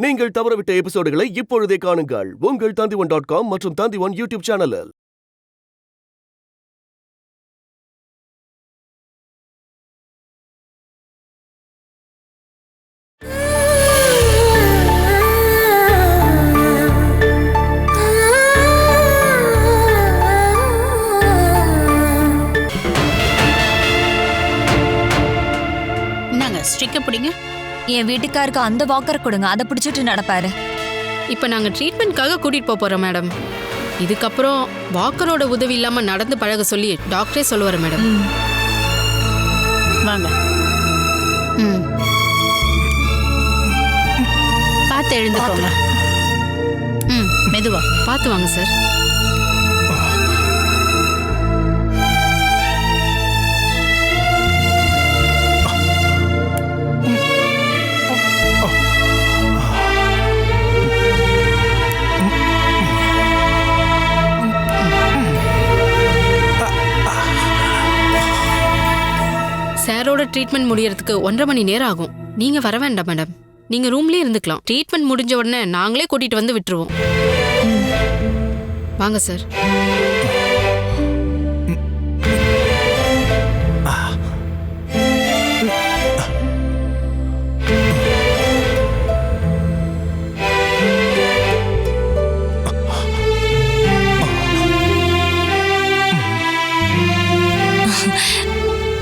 நீங்கள் தவறவிட்ட எபிசோடுகளை இப்பொழுதே காணுங்கள் உங்கள் Tandivan.com மற்றும் Tandivan யூடியூப் சேனலில். ஸ்டிக்க பிடிங்க. என் வீட்டுக்காருக்கு அந்த வாக்கர் கொடுங்க, அதை பிடிச்சிட்டு நடப்பாரு. இப்போ நாங்க ட்ரீட்மெண்ட்காக கூட்டிட்டு போறோம் மேடம். இதுக்கப்புறம் வாக்கரோட உதவி இல்லாம நடந்து பழக சொல்லி டாக்டரே சொல்லுவாரு மேடம். வாங்க. பார்த்து எழுந்துக்கோங்க. மெதுவா பார்த்து வாங்க சார். சாரோட ட்ரீட்மெண்ட் முடியறதுக்கு 1.5 மணி நேரம் ஆகும். நீங்க வர வேண்டாம் மேடம், நீங்க ரூம்லயே இருந்துக்கலாம். ட்ரீட்மெண்ட் முடிஞ்ச உடனே நாங்களே கூட்டிட்டு வந்து விட்டுருவோம். வாங்க சார்.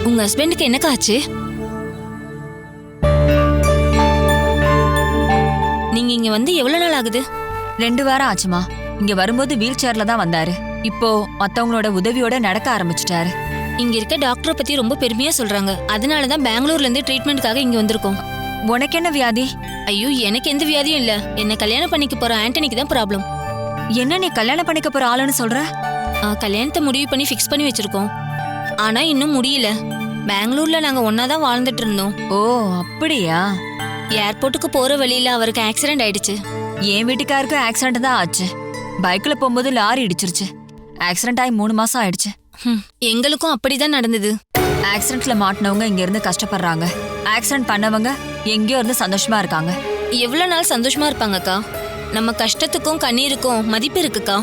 உங்க ஹஸ்பண்டுக்கு என்ன காச்சு? நீங்க இங்க வந்து எவ்வளவு நாள் ஆகுது? 2 வாரம் ஆச்சுமா. இங்க வரும்போது வீல் சேர்ல தான் வந்தாரு. இப்போ மத்தவங்களோட உதவியோட நடக்க ஆரம்பிச்சிட்டாரு. இங்க இருக்க டாக்டரை பத்தி ரொம்ப பெருமையா சொல்றாங்க. அதனாலதான் பெங்களூர்ல இருந்து ட்ரீட்மெண்ட்காக இங்க வந்திருக்கோம். உனக்கு என்ன வியாதி? ஐயோ, எனக்கு எந்த வியாதியும் இல்ல. என்ன கல்யாணம் பண்ணிக்க போற ஆண்டனிக்கு தான் ப்ராப்ளம். என்ன நீ கல்யாணம் பண்ணிக்க போற ஆளுன்னு சொல்ற? கல்யாணத்தை முடிவு பண்ணி ஃபிக்ஸ் பண்ணி வச்சிருக்கோம். ஆனா இன்னும் முடியல. பெங்களூர்ல நாங்க ஒன்னாதான் வாழ்ந்துட்டு இருந்தோம். ஓ அப்படியா? ஏர்போர்ட்டுக்கு போற வழியில அவருக்கு ஆக்சிடென்ட் ஆயிடுச்சு. என் வீட்டுக்காருக்கு ஆக்சிடென்ட் தான் ஆச்சு. பைக்ல போகும்போது லாரி இடிச்சிருச்சு. ஆக்சிடென்ட் ஆகி 3 மாசம் ஆயிடுச்சு. எங்களுக்கும் அப்படிதான் நடந்தது. ஆக்சிடென்ட்ல மாட்டினவங்க இங்க இருந்து கஷ்டப்படுறாங்க. ஆக்சிடென்ட் பண்ணவங்க எங்கேயோ இருந்து சந்தோஷமா இருக்காங்க. எவ்வளவு நாள் சந்தோஷமா இருப்பாங்கக்கா? நம்ம கஷ்டத்துக்கும் கண்ணீருக்கும் மதிப்பு இருக்குக்கா.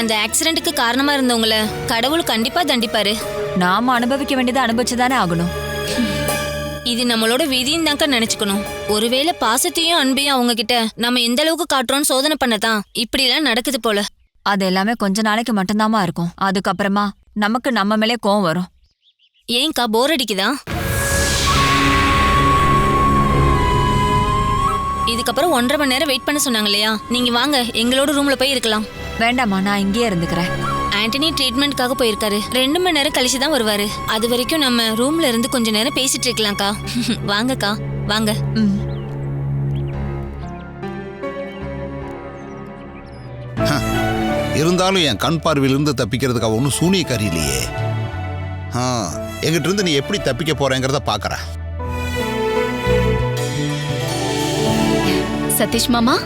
அந்த ஆக்சிடென்ட்டுக்கு காரணமா இருந்தவங்கள கடவுள் கண்டிப்பா தண்டிப்பாரு. நாம அனுபவிக்க வேண்டியதை அனுபவிச்சுதானே ஆகணும். இது நம்மளோட விதின்னு தாங்க நினைச்சுக்கணும். ஒருவேளை பாசத்தையும் அன்பையும் அவங்க கிட்ட நம்ம எந்த அளவுக்கு காட்டுறோம்னு சோதனை பண்ணதான் இப்படி எல்லாம் நடக்குது போல. அது எல்லாமே கொஞ்ச நாளைக்கு மட்டும்தாமா இருக்கும். அதுக்கப்புறமா நமக்கு நம்ம மேலே கோவம் வரும். ஏன்க்கா போர் அடிக்குதா? இதுக்கப்புறம் 1.5 மணி நேரம் வெயிட் பண்ண சொன்னாங்க இல்லையா? நீங்க வாங்க, எங்களோட ரூம்ல போய் இருக்கலாம். வேண்டாமா, நான் இங்கேயே இருந்துக்கிறேன். ஆண்டனி ட்ரீட்மெண்ட்காக போயிருக்காரு. 2 மணி நேரம் கழிச்சு தான் வருவாரு. அது வரைக்கும் நம்ம ரூம்ல இருந்து கொஞ்ச நேரம் பேசிட்டு இருக்கலாம்க்கா. வாங்கக்கா, வாங்க. இருந்தாலும் என் கண் பார்வையிலிருந்து தப்பிக்கிறதுக்கு ஒன்றும் சூனியக்காரி இல்லையே. எங்கிட்ட இருந்து நீ எப்படி தப்பிக்க போறேங்கிறத பாக்குறேன். சதீஷ் மாமா.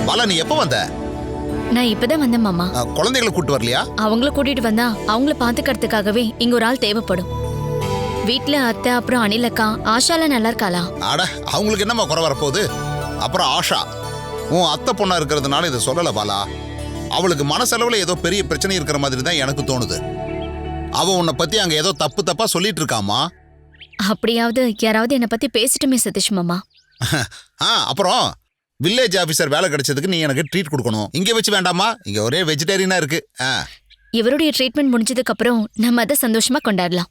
பாலா, நீ எப்ப வந்த? நான் இப்பதான் வந்தேன் மாமா. குழந்தைகளை கூட்டு வரலையா? அவங்கள கூட்டிட்டு வந்தா அவங்கள பாத்துக்கிறதுக்காகவே இங்க ஒரு ஆள் தேவைப்படும். வீட்டுல அத்தை, அப்புறம் அனிலக்கா, ஆஷால நல்லா இருக்காளா? அட, அவங்களுக்கு என்னமா குறை வரப்போகுது? அப்புறம் ஆஷா உன் அத்தை பொண்ணா இருக்கிறதுனால இதை சொல்லல பாலா. அவளுக்கு மனசளவுல ஏதோ பெரிய பிரச்சனை இருக்கிற மாதிரி தான் எனக்கு தோணுது. அவ உன்னை பத்தி அங்க ஏதோ தப்பா சொல்லிட்டு இருக்காமா. அப்படியாவது யாராவது என்ன பத்தி பேசிட்டுமே சதீஷ் மாமா. அப்புறம் வில்லேஜ் ஆபீசர் வேலை கிடைச்சதுக்கு நீ எனக்கு ட்ரீட் கொடுக்கணும். இங்க வச்சு வேண்டாமா? இங்க ஒரே வெஜிடேரியனா இருக்கு. இவருடைய ட்ரீட்மெண்ட் முடிஞ்சதுக்கு அப்புறம் நம்ம அதை சந்தோஷமா கொண்டாடலாம்.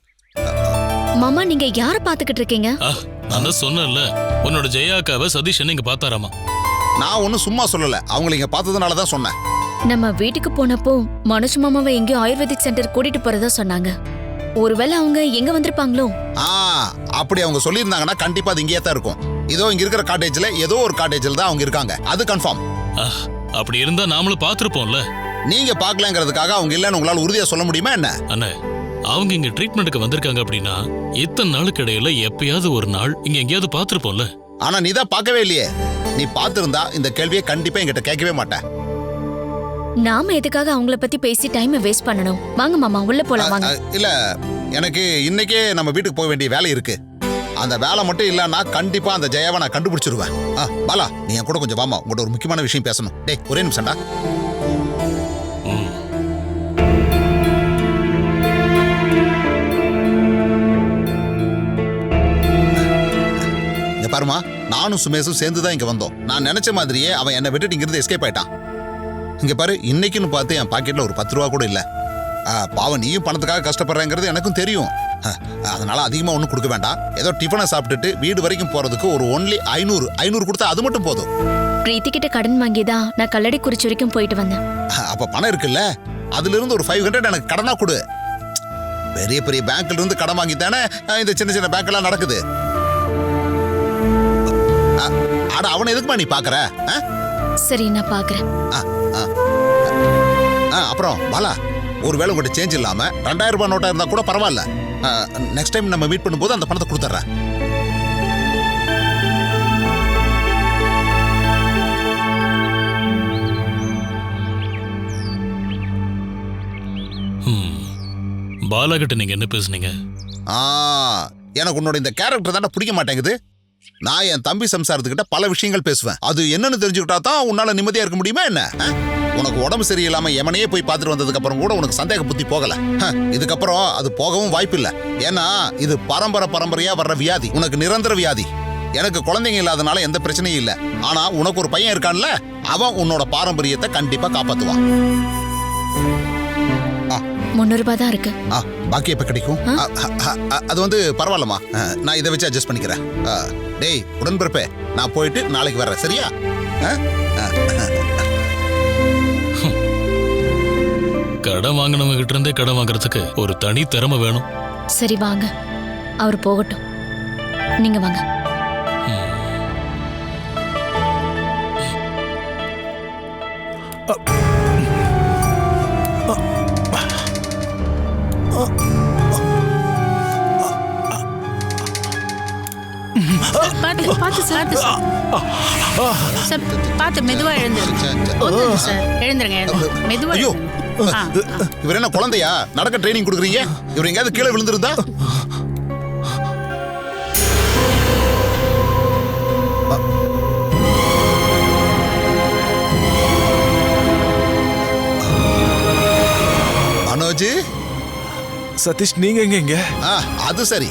மாமா, நீங்க யார பாத்துக்கிட்டு இருக்கீங்க? நான் சொன்னேன்ல, உன்னோட ஜெயாக்காவை சதீஷ் இங்க பாத்தாராமா. நான் ஒன்னும் சும்மா சொல்லல, அவங்களை இங்க பார்த்ததுனால தான் சொன்னேன். நம்ம வீட்டுக்கு போனப்போ மனோஜ் மாமாவை எங்கேயோ ஆயுர்வேதிக் சென்டர் கூட்டிட்டு போறதா சொன்னாங்க. ஒருவேளை அவங்க எங்க வந்திருப்பாங்களோ? அப்படி அவங்க சொல்லியிருந்தாங்கன்னா கண்டிப்பா அது இங்கேயே தான் இருக்கும். இதோ இங்க இருக்கிற காட்டேஜ்ல ஏதோ ஒரு காட்டேஜ்ல தான் அவங்க இருக்காங்க. அது கன்ஃபார்ம். அப்படி இருந்தா நாமளும் பாத்துருப்போம்ல. நீங்க பாக்கலங்கிறதுக்காக அவங்க இல்லன்னு உங்களால உறுதியா சொல்ல முடியுமா என்ன? அண்ணே, அவங்க இங்க ட்ரீட்மெண்ட்டுக்கு வந்திருக்காங்க அப்படின்னா இத்தனை நாளுக்கு இடையில எப்பயாவது ஒரு நாள் இங்க எங்கேயாவது பாத்துருப்போம்ல. ஆனா நீ தான் பார்க்கவே இல்லையே. நீ பார்த்திருந்தா இந்த கேள்வியை கண்டிப்பா என்கிட்ட கேட்கவே மாட்டேன். நாம எதுக்காக அவங்கள பத்தி பேசி டைமை வேஸ்ட் பண்ணணும்? வாங்க மாமா, உள்ள போலாம் வாங்க. இல்ல, எனக்கு இன்னைக்கே நம்ம வீட்டுக்கு போக வேண்டிய வேலை இருக்கு. அந்த வேலை மட்டும் இல்லன்னா கண்டிப்பா அந்த ஜெயாவை நான் கண்டுபிடிச்சிருவேன். பாலா, நீ என் கூட கொஞ்சம் வாமா, உங்கள்கிட்ட ஒரு முக்கியமான விஷயம் பேசணும். டேய், ஒரே நிமிஷம்டா. இங்க பாருமா, நானும் சுமேஷும் சேர்ந்து தான் இங்க வந்தோம். நான் நினைச்ச மாதிரியே அவன் என்னை விட்டுட்டு இங்கிருந்து எஸ்கேப் ஆயிட்டான். இங்க பாரு, இன்னைக்குன்னு பார்த்து என் பாக்கெட்ல ஒரு 10 ரூபா கூட இல்ல. பாவம், நீயும் பணத்துக்காக கஷ்டப்படுறேங்கிறது எனக்கும் தெரியும். அதனால அதிகமா ஒன்றும் கொடுக்க வேண்டாம். ஏதோ டிஃபனை சாப்பிட்டுட்டு வீடு வரைக்கும் போறதுக்கு ஒரு ஒன்லி 500 கொடுத்தா அது மட்டும் போதும். பிரீத்தி கிட்ட கடன் வாங்கி தான் நான் கல்லடைக்குறிச்சி வரைக்கும் போயிட்டு வந்தேன். அப்ப பணம் இருக்குல்ல, அதுல இருந்து ஒரு 500 எனக்கு கடனா கொடு. பெரிய பெரிய பேங்க்ல இருந்து கடன் வாங்கி தானே இந்த சின்ன சின்ன பேங்க் எல்லாம் நடக்குது. அட, அவனை எதுக்குமா நீ பாக்குற? சரி, நான் பாக்குறேன். அப்புறம் பாலா, ஒருவேளை உங்கள்கிட்ட சேஞ்ச் இல்லாம 2000 ரூபாய் நோட்டா இருந்தா கூட பரவாயில்ல. நெக்ஸ்ட் டைம் நம்ம மீட் பண்ணும்போது அந்த பணத்தை கொடுத்துட்றேன். பாலா கிட்ட நீங்க என்ன பேசுனீங்க? எனக்கு உன்னோட இந்த கேரக்டர் தானே பிடிக்க மாட்டேங்குது. நான் என் தம்பி சம்சாரத்துக்கிட்ட பல விஷயங்கள் பேசுவேன். அது என்னன்னு தெரிஞ்சுக்கிட்டா தான் உன்னால நிம்மதியா இருக்க முடியுமா என்ன? உனக்கு உடம்பு சரியில்லாம எமனையே போய் பார்த்துட்டு வந்ததுக்கு அப்புறம் கூட உனக்கு சந்தேக புத்தி போகல. இதுக்கப்புறம் அது போகவும் வாய்ப்பு இல்லை. ஏன்னா இது பரம்பரையா வர்ற வியாதி, உனக்கு நிரந்தர வியாதி. எனக்கு குழந்தைங்க இல்லாதனால எந்த பிரச்சனையும் இல்லை. ஆனா உனக்கு ஒரு பையன் இருக்கான்ல, அவன் உன்னோட பாரம்பரியத்தை கண்டிப்பா காப்பாத்துவான். 300 ரூபாய் தான் இருக்கு. பாக்கி எப்ப கிடைக்கும்? அது வந்து பரவாயில்லம்மா, நான் இதை வச்சு அட்ஜஸ்ட் பண்ணிக்கிறேன். டேய் உடன்பிறப்பே, நான் போயிட்டு நாளைக்கு வர்றேன், சரியா? கடன் வாங்கினவங்க கிட்ட இருந்தே கடன் வாங்குறதுக்கு ஒரு தனி திறமை வேணும். சரி வாங்க, அவர் போகட்டும், நீங்க வாங்க. பார்த்து சார், பார்த்து மெதுவா எழுந்துருங்க சார். எழுந்துருங்க, மெதுவா. ஐயோ, இவர் என்ன குழந்தையா? நடக்க ட்ரைனிங் கொடுக்குறீங்க. இவர் எங்கேயாவது கீழே விழுந்திருந்தா? மனோஜ், சதீஷ், நீங்க எங்க? அது சரி,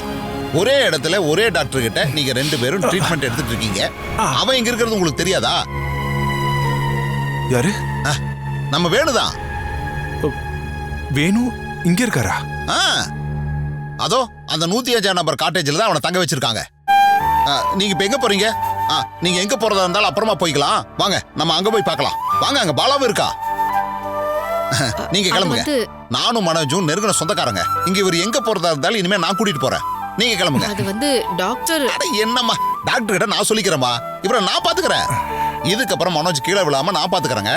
ஒரே இடத்துல ஒரே டாக்டர் கிட்ட நீங்க 2 பேரும் ட்ரீட்மெண்ட் எடுத்துட்டு இருக்கீங்க. அவன் இங்க இருக்கிறது உங்களுக்கு தெரியாதா? யாரு? நம்ம வேணுதான். வேணு இங்க இருக்காரா? அதோ அந்த 105 நம்பர் காட்டேஜ்ல தான் அவனை தங்க வச்சிருக்காங்க. நீங்க இப்ப எங்க போறீங்க? நீங்க எங்க போறதா இருந்தாலும் அப்புறமா போய்க்கலாம். வாங்க, நம்ம அங்க போய் பார்க்கலாம். வாங்க, அங்க பாலாவும் இருக்கா. நீங்க கிளம்புங்க. நானும் மனோஜும் நெருங்கின சொந்தக்காரங்க. இங்க இவர் எங்க போறதா இருந்தாலும் இனிமே நான் கூட்டிட்டு போறேன். நீங்க கிளம்புங்க. அது வந்து டாக்டர். என்னம்மா, டாக்டர் கிட்ட நான் சொல்லிக்கிறேன்மா. இவரை நான் பாத்துக்கிறேன். இதுக்கப்புறம் மனோஜ் கீழே விழாம நான் பாத்துக்கிறேங்க.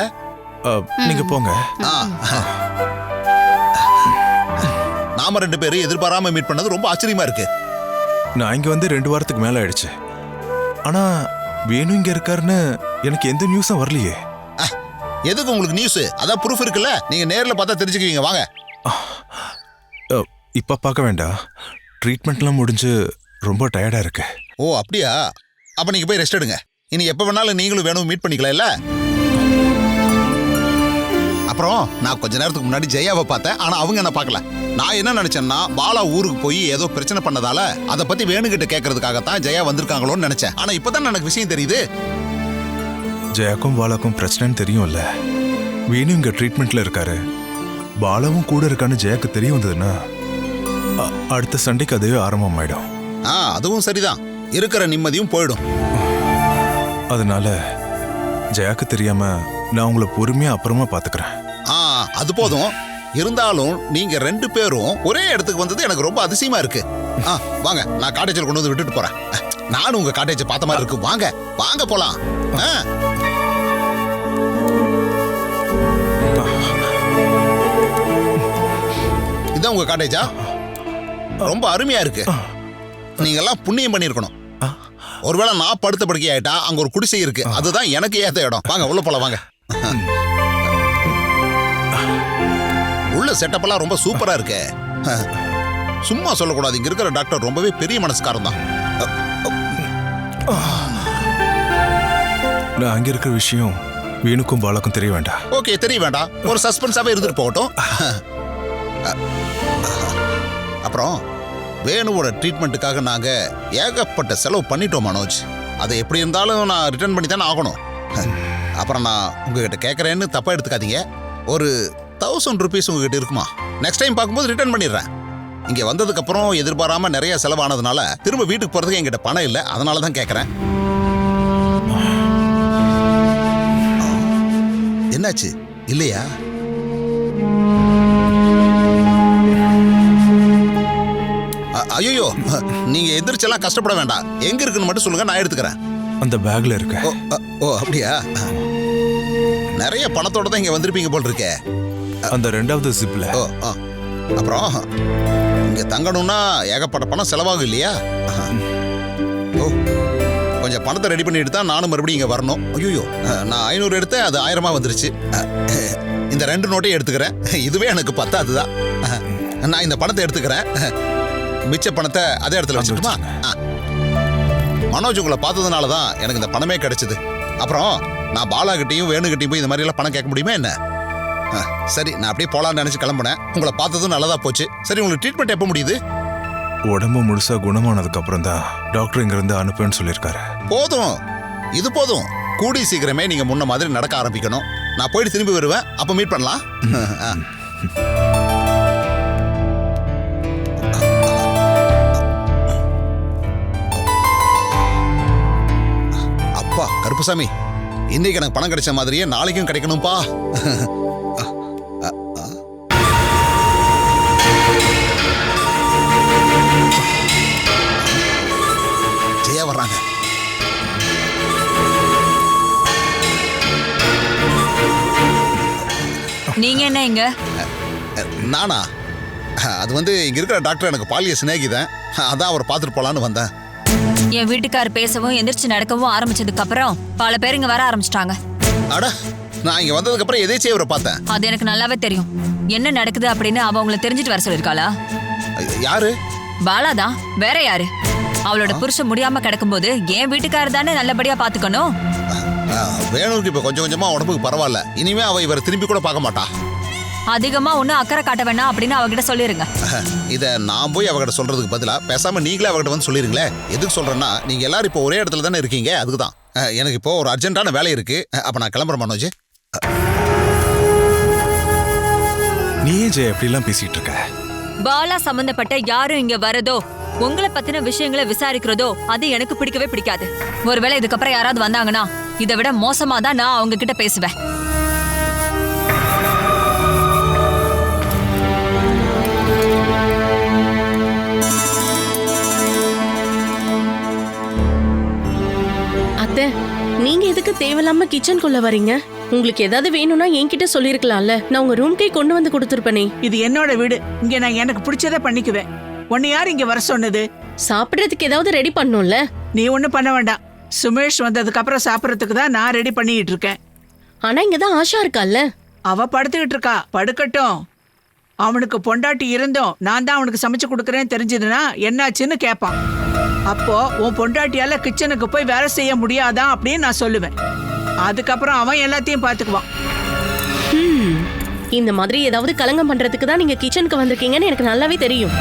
நீங்க போங்க. நாம 2 பேரும் எதிர்பாராம மீட் பண்ணது ரொம்ப ஆச்சரியமா இருக்கு. நான் இங்க வந்து 2 வாரத்துக்கு மேல ஆயிடுச்சு. ஆனா வேணு இங்க இருக்காருன்னு எனக்கு எந்த நியூஸும் வரலையே. எதுக்கு உங்களுக்கு நியூஸ்? அதான் ப்ரூஃப் இருக்குல்ல, நீங்க நேர்ல பார்த்தா தெரிஞ்சுக்குவீங்க. வாங்க. இப்ப பார்க்க வேண்டாம். ட்ரீட்மெண்ட்லாம் முடிஞ்சு ரொம்ப டயர்டா இருக்கு. ஓ அப்படியா? அப்ப நீங்க போய் ரெஸ்ட் எடுங்க. இனி எப்ப வேணாலும் நீங்களும் வேணும் மீட் பண்ணிக்கலாம் இல்ல? அப்புறம் நான் கொஞ்ச நேரத்துக்கு முன்னாடி ஜெயாவை பார்த்தேன். ஆனா அவங்க என்ன பார்க்கல. நான் என்ன நினைச்சேன்னா, பாலா ஊருக்கு போய் ஏதோ பிரச்சனை பண்ணதால அதை பத்தி வேணுகிட்ட கேட்கறதுக்காகத்தான் ஜெயா வந்திருக்காங்களோன்னு நினைச்சேன். ஆனா இப்பதான் எனக்கு விஷயம் தெரியுது. ஜெயாக்கும் பாலாக்கும் பிரச்சனைன்னு தெரியும்ல. வேணு இங்க ட்ரீட்மெண்ட்ல இருக்காரு. பாலாவும் கூட இருக்கான்னு ஜெயாக்கு தெரிய வந்ததுன்னா அடுத்த சண்டைக்கு அதுவே ஆரம்பமாயிடும். அதுவும் சரிதான். இருக்கிற நிம்மதியும் போயிடும். அதனால ஜெயாக்கு தெரியாம நான் உங்களை பொறுமையா அப்புறமா பாத்துக்கிறேன். அது போதும். இருந்தாலும் நீங்க 2 பேரும் ஒரே இடத்துக்கு வந்தது எனக்கு ரொம்ப அதிசயமா இருக்கு. வாங்க, நான் காட்டேஜில் கொண்டு வந்து விட்டுட்டு போறேன். நானும் உங்க காட்டேஜை பார்த்த மாதிரி இருக்கு. வாங்க வாங்க போலாம். இதான் உங்க காட்டேஜா? ரொம்ப அருமையா இருக்கு. நீங்க எல்லாம் புண்ணியம் பண்ணிருக்கணும். ஒருவேளை நான் படுத்த படுக்கை ஆயிட்டா அங்க ஒரு குடிசை இருக்கு. அதுதான் எனக்கு ஏத்த இடம். வாங்க உள்ள போலாம். வாங்க. உள்ள செட்டப் எல்லாம் ரொம்ப சூப்பரா இருக்கு. சும்மா சொல்லக்கூடாது, இங்க இருக்கிற டாக்டர் ரொம்பவே பெரிய மனசுக்காரன் தான். நான் அங்க இருக்கிற விஷயம் வேணுக்கும் பாலாக்கும் தெரிய வேண்டாம். ஓகே, தெரிய வேண்டாம், ஒரு சஸ்பென்ஸாவே இருந்துட்டு போகட்டும். அப்புறம் வேணுவோட ட்ரீட்மெண்ட்டுக்காக நாங்க ஏகப்பட்ட செலவு பண்ணிட்டோம் மனோஜ். அதை எப்படி இருந்தாலும் நான் ரிட்டர்ன் பண்ணி தானே ஆகணும். அப்புறம் நான் உங்ககிட்ட கேட்குறேன்னு தப்பா எடுத்துக்காதீங்க. ஒரு 1000 rupees உங்ககிட்ட இருக்குமா? நெக்ஸ்ட் டைம் பார்க்கும்போது ரிட்டர்ன் பண்ணிடுறேன். இங்க வந்ததுக்கு அப்புறம் எதிர்பாராம நிறைய செலவானதுனால திரும்ப வீட்டுக்கு போறதுக்கு என்கிட்ட பணம் இல்லை, அதனால தான் கேட்குறேன். என்னாச்சு, இல்லையா? ஐயோ, நீங்க எந்திரிச்செல்லாம் கஷ்டப்பட வேண்டாம். எங்க இருக்குன்னு மட்டும் சொல்லுங்க, நான் எடுத்துக்கிறேன். அந்த பேக்ல இருக்கு. ஓ அப்படியா? நிறைய பணத்தோட தான் இங்க வந்திருப்பீங்க போல் இருக்கே. அந்த 2வது ஜிப்ல. ஓ அப்புறம் இங்க தங்கணும்னா ஏகப்பட்ட பணம் செலவாகும் இல்லையா? ஓ, கொஞ்சம் பணத்தை ரெடி பண்ணிட்டு தான் நானும் மறுபடியும் இங்க வரணும். ஐயோ, நான் 500 எடுத்தேன், அது 1000 வந்துருச்சு. இந்த 2 நோட்டையும் எடுத்துக்கிறேன். இதுவே எனக்கு பத்தாதுதான். நான் இந்த பணத்தை எடுத்துக்கிறேன், மிச்ச பணத்தை அதே இடத்துல வச்சுட்டுமா? மனோஜ் உங்களை பார்த்ததுனால தான் எனக்கு இந்த பணமே கிடைச்சது. அப்புறம் நான் பாலாகிட்டையும் வேணுகிட்டையும் போய் இந்த மாதிரி எல்லாம் பணம் கேட்க முடியுமா என்ன? சரி, நான் அப்படியே போலான்னு நினைச்சு கிளம்புனேன். உங்களை பார்த்ததும் நல்லதா போச்சு. சரி, உங்களுக்கு ட்ரீட்மெண்ட் எப்போ முடியுது? உடம்பு முழுசா குணமானதுக்கு அப்புறம் தான் டாக்டர் இங்க இருந்து அனுப்புன்னு சொல்லியிருக்காரு. போதும், இது போதும். கூடி சீக்கிரமே நீங்க முன்ன மாதிரி நடக்க ஆரம்பிக்கணும். நான் போயிட்டு திரும்பி வருவேன், அப்ப மீட் பண்ணலாம். அப்பா கருப்புசாமி, இன்னைக்கு எனக்கு பணம் கிடைச்ச மாதிரியே நாளைக்கும் கிடைக்கணும்பா. ஜெயா வர்றாங்க. நீங்க என்ன இங்க? நானா? அது வந்து இங்க இருக்கிற டாக்டர் எனக்கு பாலிய சிநேகிதன், அதான் அவர் பார்த்துட்டு போலான்னு வந்தேன். என் வீட்டுக்கார் பேசவும் எந்திரிச்சு நடக்கவும் ஆரம்பிச்சதுக்கு அப்புறம் பல பேர் இங்க வர ஆரம்பிச்சிட்டாங்க. அட, நான் இங்க வந்ததுக்கு அப்புறம் எதேச்சே இவரை பார்த்தேன். அது எனக்கு நல்லாவே தெரியும். என்ன நடக்குது அப்படின்னு அவ உங்களை தெரிஞ்சுட்டு வர சொல்லிருக்காளா? யாரு? பாலாதான், வேற யாரு? அவளோட புருஷன் முடியாம கிடக்கும்போது என் வீட்டுக்காரர் தானே நல்லபடியா பாத்துக்கணும். வேணுக்கு இப்ப கொஞ்சம் கொஞ்சமா உடம்புக்கு பரவாயில்ல. இனிமே அவ இவரை திரும்பி கூட பார்க்க மாட்டா. அதிகமா ஒன்னும் அக்கறை காட்ட வேணாம் அப்படின்னு அவகிட்ட சொல்லிருங்க. இத நான் போய் அவகிட்ட சொல்றதுக்கு பதிலா பேசாம நீங்களே அவகிட்ட வந்து சொல்லிருங்களே. எதுக்கு சொல்றேன்னா, நீங்க எல்லாரும் இப்போ ஒரே இடத்துல தானே இருக்கீங்க, அதுக்குதான். எனக்கு இப்போ ஒரு அர்ஜென்ட்டான வேலை இருக்கு. அப்ப நான் கிளம்புறேன் மனோஜ். நீ ஏன் ஜெய எப்படிலாம் பேசிட்டு இருக்க? பாலா சம்பந்தப்பட்ட யாரும் இங்க வரதோ, உங்களை பத்தின விஷயங்களை விசாரிக்கிறதோ அது எனக்கு பிடிக்கவே பிடிக்காது. ஒருவேளை இதுக்கப்புறம் யாராவது வந்தாங்கன்னா இதை விட மோசமா தான் நான் அவங்க கிட்ட பேசுவேன். அத்தை, நீங்க எதுக்கு தேவையில்லாம கிச்சனுக்குள்ள வரீங்க? உங்களுக்கு ஏதாவது வேணும்னா என்கிட்ட சொல்லிருக்கலாம்ல. நான் உங்க ரூம்க்கே கொண்டு வந்து கொடுத்துருப்பேனே. இது என்னோட வீடு, இங்க நான் எனக்கு பிடிச்சதை பண்ணிக்குவேன். உன்னை யார் இங்க வர சொன்னது? சாப்பிடறதுக்கு ஏதாவது ரெடி பண்ணும்ல. நீ ஒண்ணும் பண்ண வேண்டாம். சுமேஷ் வந்ததுக்கு அப்புறம் சாப்பிடறதுக்கு தான் நான் ரெடி பண்ணிட்டு இருக்கேன். ஆனா இங்கதான் ஆஷா இருக்கால்ல. அவ படுத்துக்கிட்டு இருக்கா, படுக்கட்டும். அவனுக்கு பொண்டாட்டி இருந்தோம் நான் தான் அவனுக்கு சமைச்சு கொடுக்கறேன்னு தெரிஞ்சதுன்னா என்னாச்சுன்னு கேட்பான். அப்போ உன் பொண்டாட்டியால கிச்சனுக்கு போய் வேலை செய்ய முடியாதான் அப்படின்னு நான் சொல்லுவேன். அதுக்கப்புறம் அவன் எல்லாத்தையும் பாத்துக்குவான். இந்த மாதிரி ஏதாவது கலங்கம் பண்றதுக்கு தான் நீங்க கிச்சனுக்கு வந்திருக்கீங்கன்னு எனக்கு நல்லாவே தெரியும்.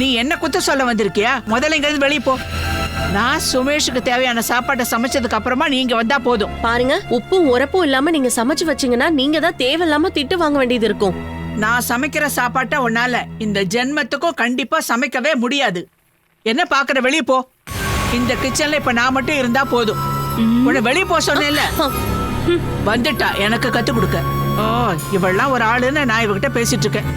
நீ என்ன குத்த சொல்ல வந்திருக்கியா? முதல்ல இங்க இருந்து வெளியே போ. நான் சுமேஷுக்கு தேவையான சாப்பாட்டை சமைச்சதுக்கு அப்புறமா நீங்க வந்தா போதும். பாருங்க, உப்பும் உரப்பும் இல்லாம நீங்க சமைச்சு வச்சீங்கன்னா நீங்க தான் தேவையில்லாம திட்டு வாங்க வேண்டியது இருக்கும். நான் சமைக்கிற சாப்பாட்டை உன்னால இந்த ஜென்மத்துக்கும் கண்டிப்பா சமைக்கவே முடியாது. என்ன பாக்குற? வெளியே போ. இந்த கிச்சன்ல இப்ப நான் மட்டும் இருந்தா போதும். உன்னை வெளியே போ சொன்னேன்ல. வந்துட்டா எனக்கு கத்து கொடுக்க. ஓ, இவெல்லாம் ஒரு ஆளுன்னு நான் இவகிட்ட பேசிட்டு இருக்கேன்.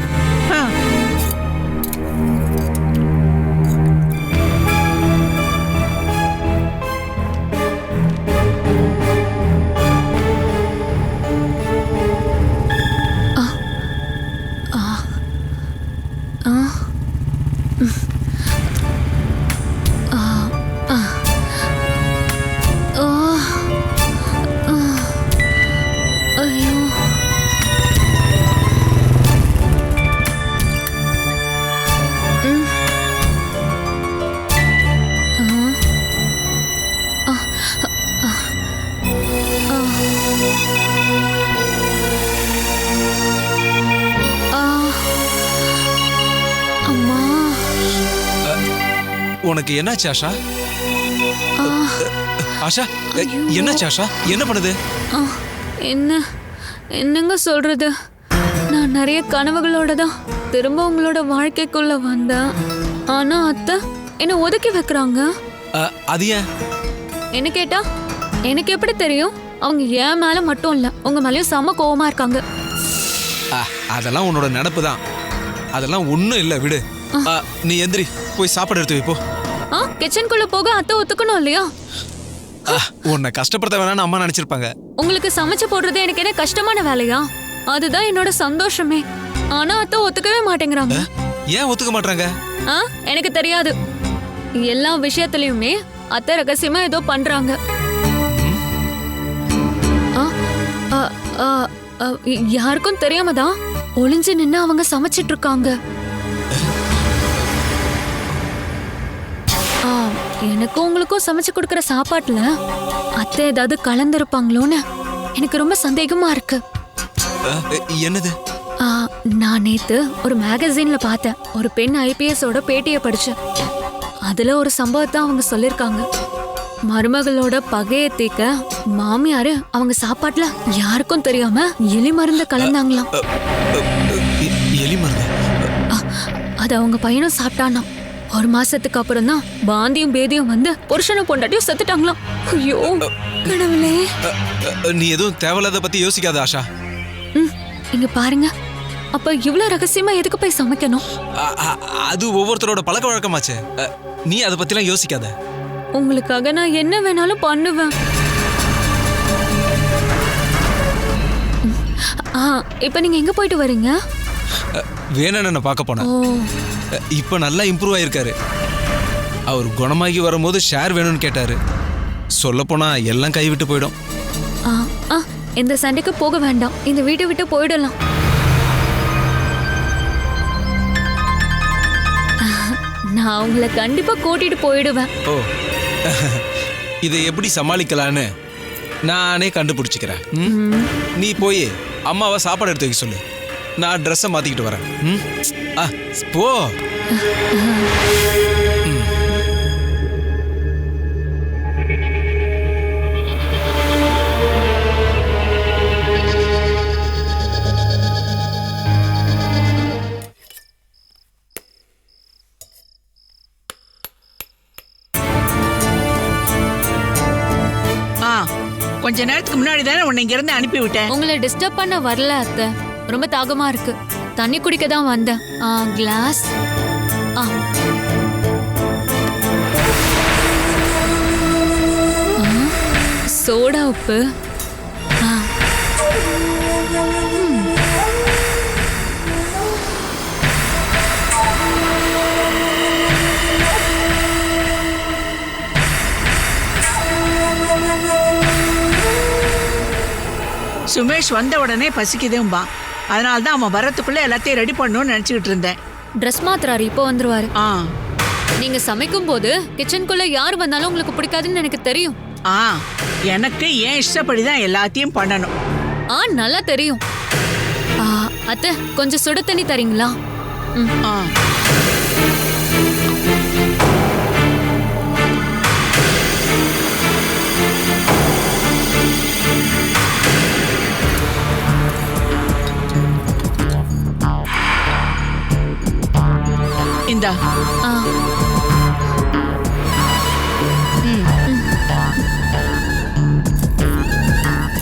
உனக்கு என்னாச்சு ஆஷா? ஆஷா என்னாச்சு ஆஷா? என்ன பண்ணுது? என்னங்க சொல்றது, நான் நிறைய கனவுகளோட தான் திரும்ப உங்களோட வாழ்க்கைக்குள்ள வந்தேன். ஆனா அத்தை என்ன ஒதுக்கி வைக்கிறாங்க. அது ஏன்? என்ன கேட்டா எனக்கு எப்படி தெரியும்? அவங்க ஏன் மேல மட்டும் இல்ல, உங்க மேலயும் செம கோவமா இருக்காங்க. அதெல்லாம் உன்னோட நினப்பு தான், அதெல்லாம் ஒண்ணும் இல்ல, விடு. நீ எந்திரி, போய் சாப்பாடு எடுத்து வைப்போ. கிச்சனுக்குள்ள போக அத்தை ஒத்துக்கணும் இல்லையா? உன்னை கஷ்டப்படுத்த வேணாம்னு அம்மா நினைச்சிருப்பாங்க. உங்களுக்கு சமைச்சு போடுறது எனக்கு என்ன கஷ்டமான வேலையா? அதுதான் என்னோட சந்தோஷமே. ஆனா அத்தை ஒத்துக்கவே மாட்டேங்கிறாங்க. ஏன் ஒத்துக்க மாட்டாங்க? எனக்கு தெரியாது. எல்லா விஷயத்திலயுமே அத்தை ரகசியமா ஏதோ பண்றாங்க. யாருக்கும் தெரியாம தான் ஒளிஞ்சு நின்னு அவங்க சமைச்சிட்டு இருக்காங்க. எனக்கும் உங்களுக்கும் சமைச்சு கொடுக்கற சாப்பாட்டுல அத்தை ஏதாவது கலந்துருப்பாங்களோன்னு எனக்கு ரொம்ப சந்தேகமா இருக்கு. என்னது? நான் நேத்து ஒரு மேகசீன்ல பார்த்தேன். ஒரு பெண் IPS ஓட பேட்டியை படிச்சேன். அதுல ஒரு சம்பவத்தை அவங்க சொல்லிருக்காங்க. மருமகளோட பகையை தீக்க மாமியாரு அவங்க சாப்பாட்டுல யாருக்கும் தெரியாம எலி மருந்து கலந்தாங்களாம். எலி மருந்து? அது அவங்க பையனும் சாப்பிட்டானா. ஒரு மாசத்துக்கு அப்புறம் தான் பாந்தியும் பேதியும் வந்து புருஷனும் பொண்டாட்டியும் செத்துட்டாங்களாம். ஐயோ கடவுளே. நீ எதுவும் தேவையில்லாத பத்தி யோசிக்காத ஆஷா. இங்க பாருங்க, அப்ப இவ்வளவு ரகசியமா எதுக்கு போய் சமைக்கணும்? அது ஒவ்வொருத்தரோட பழக்க வழக்கமாச்சே. நீ அதை பத்திலாம் யோசிக்காத. உங்களுக்காக நான் என்ன வேணாலும் பண்ணுவேன். இப்ப நீங்க எங்க போயிட்டு வரீங்க? வேணான்னு பார்க்க போனேன். இப்ப நல்லா இம்ப்ரூவ் ஆயிருக்காரு. அவர் குணமாகி வரும்போது ஷேர் வேணும்னு கேட்டாரு. சொல்ல போனா எல்லாம் கைவிட்டு போயிடும். இந்த சண்டைக்கு போக வேண்டாம், இந்த வீட்டை விட்டு போயிடலாம். நான் உங்களை கண்டிப்பா கூட்டிட்டு போயிடுவேன். ஓ, இதை எப்படி சமாளிக்கலான்னு நானே கண்டுபிடிச்சிக்கிறேன். நீ போய் அம்மாவை சாப்பாடு எடுத்து வைக்க சொல்லு. நான் ட்ரெஸ்ஸை மாத்திக்கிட்டு வரேன். போ. கொஞ்ச நேரத்துக்கு முன்னாடி தானே உன்னை இங்க இருந்து அனுப்பி விட்டேன். உங்களை டிஸ்டர்ப் பண்ண வரல அத்தை. ரொம்ப தாகமா இருக்கு, தண்ணி குடிக்க தான் வந்தேன். கிளாஸ். சோடா உப்பு. சுமேஷ் வந்த உடனே பசிக்குதும்பா. அதனால தான் அவன் வரத்துக்குள்ள எல்லாத்தையும் ரெடி பண்ணணும்னு நினைச்சுக்கிட்டு இருந்தேன். ட்ரெஸ் மாத்துறாரு, இப்போ வந்துருவாரு. நீங்க சமைக்கும் போது கிச்சனுக்குள்ள யார் வந்தாலும் உங்களுக்கு பிடிக்காதுன்னு எனக்கு தெரியும். எனக்கு ஏன் இஷ்டப்படிதான் எல்லாத்தையும் பண்ணணும். நல்லா தெரியும். அத்தை கொஞ்சம் சுட தண்ணி தரீங்களா? இந்தா.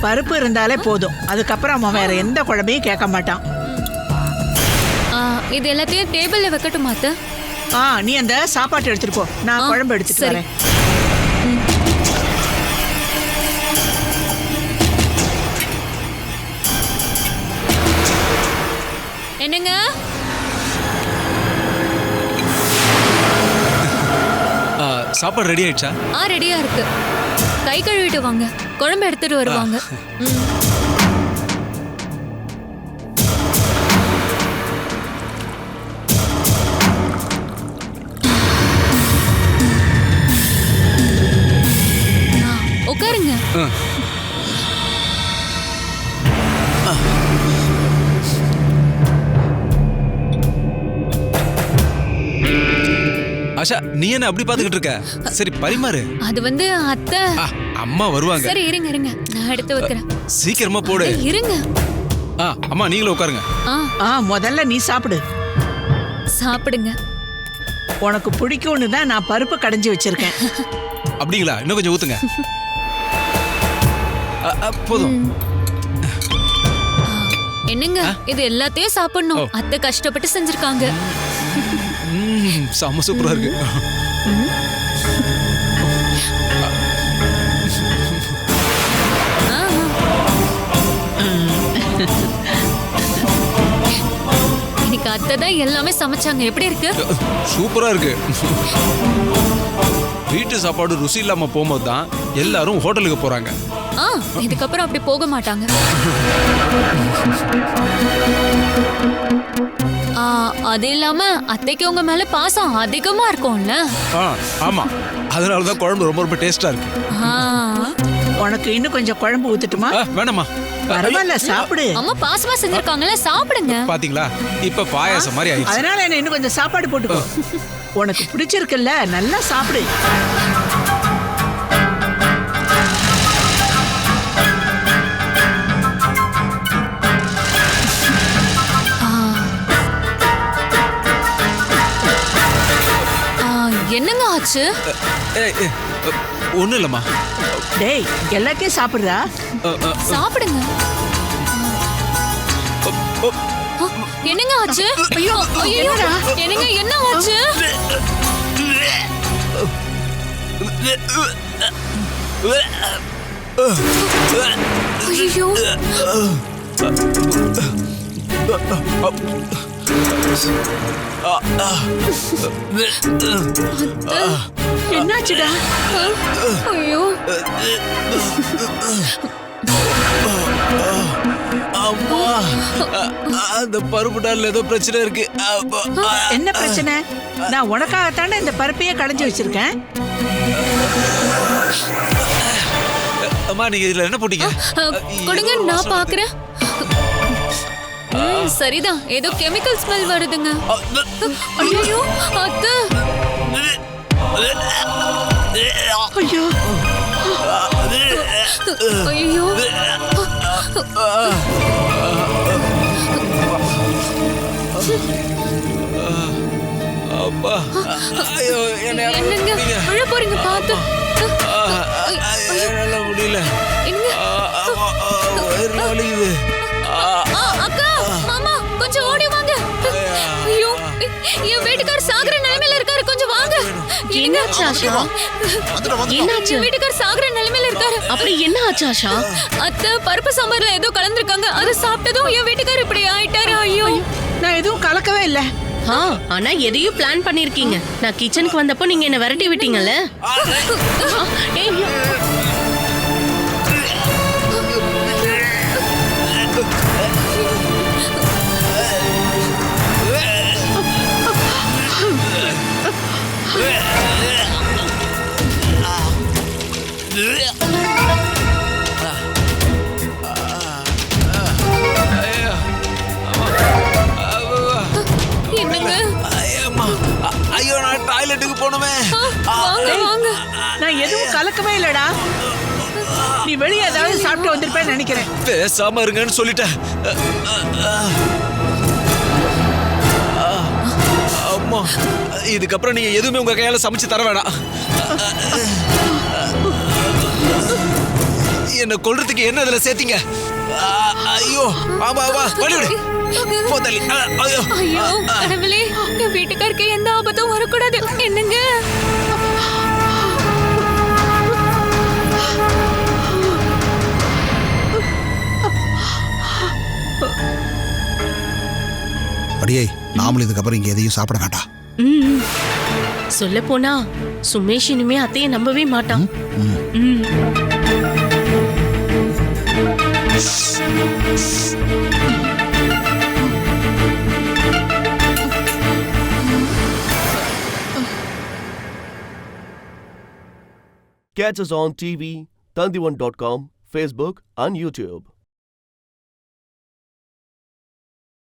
பருப்பு இருந்தாலே போதும், அதுக்கப்புறம் அவன் வேற எந்த குழம்பையும் கேட்க மாட்டான். இது எல்லாத்தையும் டேபிள்ல வைக்கட்டும் அத்தை? நீ அந்த சாப்பாட்டு எடுத்துட்டு போ, நான் குழம்பு எடுத்துட்டு வரேன். என்னங்க? சாப்பாடு ரெடி ஆயிடுச்சா? ரெடியா இருக்கு. கை கழுவிட்டு வாங்க, குழம்பு எடுத்துட்டு வருவாங்க. உட்காருங்க. ஆஷா நீ என்ன அப்படி பாத்துக்கிட்டு இருக்க? சரி பரிமாறு. அது வந்து அத்தை. அம்மா வருவாங்க. சரி இருங்க இருங்க, நான் எடுத்து வைக்கிறேன். சீக்கிரமா போடு. இருங்க. அம்மா நீங்களும் உட்காருங்க. முதல்ல நீ சாப்பிடு. சாப்பிடுங்க. உனக்கு பிடிக்கும்னு தான் நான் பருப்பு கடைஞ்சி வச்சிருக்கேன். அப்படிங்களா? இன்னும் கொஞ்சம் ஊத்துங்க. போதும். என்னங்க இது எல்லாத்தையும் சாப்பிடணும். அத்தை கஷ்டப்பட்டு செஞ்சிருக்காங்க. செம்ம சூப்பரா இருக்கு. இன்னைக்கு அத்தை தான் எல்லாமே சமைச்சாங்க. எப்படி இருக்கு? சூப்பரா இருக்கு. வீட்டு சாப்பாடு ருசி இல்லாம போகும்போது தான் எல்லாரும் ஹோட்டலுக்கு போறாங்க. இதுக்கப்புறம் அப்படி போக மாட்டாங்க. அது இல்லாம அத்தைக்கு உங்க மேல பாசம் அதிகமா இருக்கும்ல. ஆமா, அதனாலதான் குழம்பு ரொம்ப ரொம்ப டேஸ்டா இருக்கு. உனக்கு இன்னும் கொஞ்சம் குழம்பு ஊத்துட்டுமா? வேணாமா, பரவாயில்ல சாப்பிடு. அம்மா பாசமா செஞ்சிருக்காங்கல்ல, சாப்பிடுங்க. பாத்தீங்களா இப்ப பாயாசம் மாதிரி ஆயிடுச்சு. அதனால என்ன இன்னும் கொஞ்சம் சாப்பாடு போட்டுக்கோ. உனக்கு பிடிச்சிருக்குல்ல, நல்லா சாப்பிடு. என்னங்க ஆச்சு? ஒண்ணும் இல்லம்மா. டேய் எல்லாத்தையும் சாப்பிடுறா. சாப்பிடுங்க. என்னங்க ஆச்சு? ஐயோ ஐயோ, என்னங்க என்ன ஆச்சு? ஐயோ என்னாச்சுடா? ஐயோ அம்மா, அந்த பருப்பு டால்ல ஏதோ பிரச்சனை இருக்கு. என்ன பிரச்சனை? நான் உனக்காகத்தானே இந்த பருப்பையே கடைஞ்சி வச்சிருக்கேன். அம்மா நீங்க இதுல என்ன போட்டீங்க? கொடுங்க நான் பாக்குறேன். சரிதான், ஏதோ கெமிக்கல் ஸ்மெல் வருதுங்க. ஐயோ அத்தை. ஐயோ ஐயோ அப்பா, ஐயோ என்னங்க விழ போறீங்க பாத்து. என்னால முடியல. வலிக்குது. அக்கா மாமா கொஞ்சம் ஓடி வாங்க. ஐயோ என் வீட்டுக்கார் சாகுற நிலைமையில இருக்காரு, கொஞ்சம் வாங்க. என்னாச்சு ஆஷா? என்னாச்சு? வீட்டுக்கார் சாகுற நிலைமையில இருக்காரு. அப்படி என்ன ஆச்சு ஆஷா? அத்தை பருப்பு சாம்பார்ல ஏதோ கலந்துருக்காங்க, அது சாப்பிட்டதும் என் வீட்டுக்கார் இப்படி ஆயிட்டாரு. ஐயோ நான் எதுவும் கலக்கவே இல்ல. ஆனா எதையும் பிளான் பண்ணிருக்கீங்க. நான் கிச்சனுக்கு வந்தப்போ நீங்க என்ன விரட்டி விட்டீங்கல்ல. ஐயோ நான் டாய்லெட்டுக்கு போணுமே. நான் எதுவும் கலக்கவே இல்லடா. நீ வெளியே ஏதாவது சாப்பிட்டு வந்திருப்பேன்னு நினைக்கிறேன். பேசாம இருங்கன்னு சொல்லிட்டேன். அம்மா இதுக்கப்புறம் நீங்க எதுவுமே உங்க கையால சமைச்சு தர வேணாம். என்ன கொல்றதுக்கு என்ன இதுல சேர்த்தீங்க? ஐயோ ஆமா ஆமா வலிவிடு. ஐயோ கடவுளே, என் வீட்டுக்காருக்கு எந்த ஆபத்தும் வரக்கூடாது. என்னங்க அடியே, நாமளும் இதுக்கப்புறம் இங்க எதையும் சாப்பிட வேண்டாம். சொல்ல போனா சுமேஷ் இனிமே அத்தையை நம்பவே மாட்டான். Catch us on TV, Tandivan.com, Facebook and YouTube.